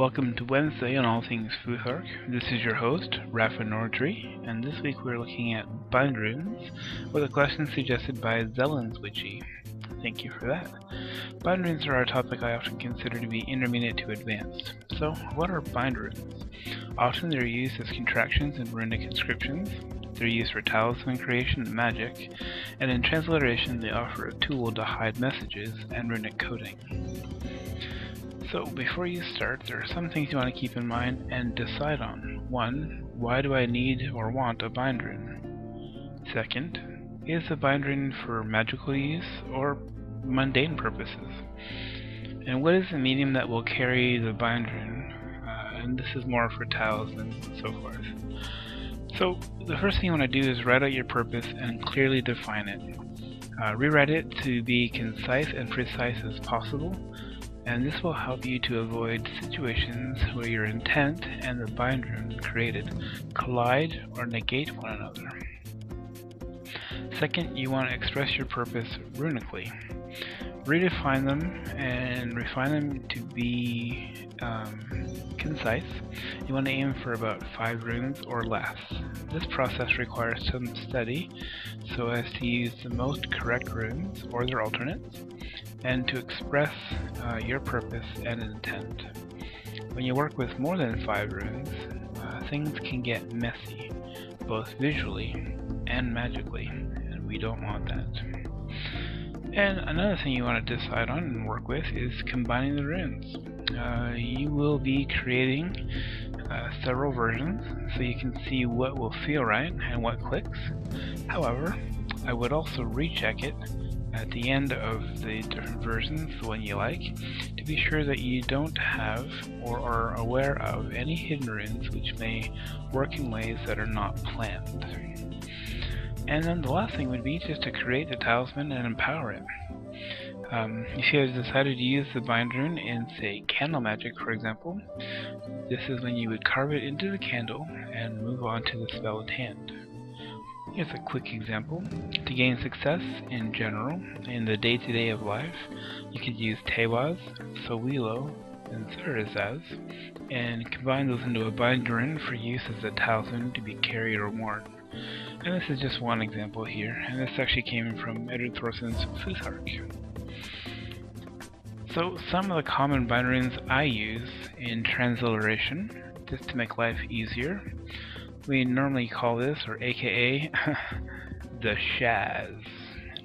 Welcome to Wednesday on All Things Futhark. This is your host, Rafa Nordry, and this week we're looking at BindRunes with a question suggested by Zelenswitchy. Thank you for that. BindRunes are a topic I often consider to be intermediate to advanced. So, what are BindRunes? Often they're used as contractions in runic inscriptions. They're used for talisman creation and magic, and in transliteration they offer a tool to hide messages and runic coding. So before you start, there are some things you want to keep in mind and decide on. 1. Why do I need or want a BindRune? 2. Is the BindRune for magical use or mundane purposes? And what is the medium that will carry the BindRune? And this is more for talismans and so forth. So the first thing you want to do is write out your purpose and clearly define it. Rewrite it to be concise and precise as possible, and this will help you to avoid situations where your intent and the BindRune created collide or negate one another. 2, you want to express your purpose runically. Redefine them and refine them to be concise. You want to aim for about 5 runes or less. This process requires some study so as to use the most correct runes or their alternates, and to express your purpose and intent. When you work with more than 5 runes, things can get messy, both visually and magically, and we don't want that. And another thing you want to decide on and work with is combining the runes. You will be creating several versions so you can see what will feel right and what clicks. However, I would also recheck it at the end of the different versions, the one you like, to be sure that you don't have or are aware of any hidden runes which may work in ways that are not planned. And then the last thing would be just to create the talisman and empower it. If you have decided to use the BindRune in, say, candle magic, for example, this is when you would carve it into the candle and move on to the spell at hand. Here's a quick example. To gain success in general, in the day-to-day of life, you could use Tewaz, Sowilo, and Thurizaz, and combine those into a BindRune for use as a talisman to be carried or worn. And this is just one example here, and this actually came from Edward Thorson's Futhark. So some of the common BindRunes I use in transliteration, just to make life easier. We normally call this, or aka, the Shaz.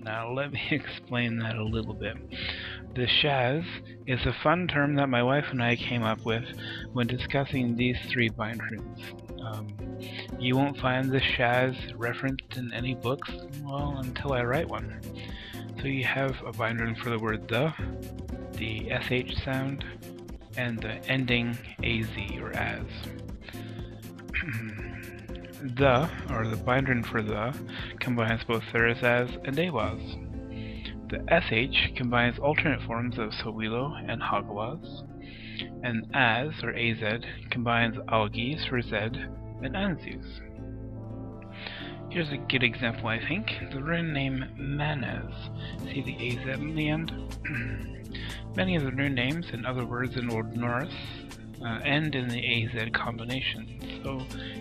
Now let me explain that a little bit. The Shaz is a fun term that my wife and I came up with when discussing these 3 BindRunes. You won't find the Shaz referenced in any books, well, until I write one. So you have a BindRune for the word the SH sound, and the ending AZ or as. The, or the BindRune for the, combines both Thurizaz and Tewaz. The SH combines alternate forms of Sowilo and Hagawaz, and as, or AZ, combines Algiz for Zed and Anzus. Here's a good example, I think. The rune name Manaz. See the AZ in the end? Many of the rune names and other words in Old Norse end in the AZ combination, so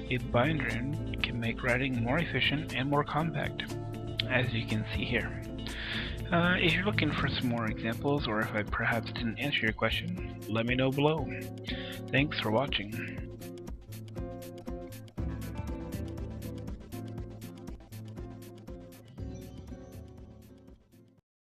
a BindRune can make writing more efficient and more compact, as you can see here. If you're looking for some more examples, or if I perhaps didn't answer your question, let me know below. Thanks for watching.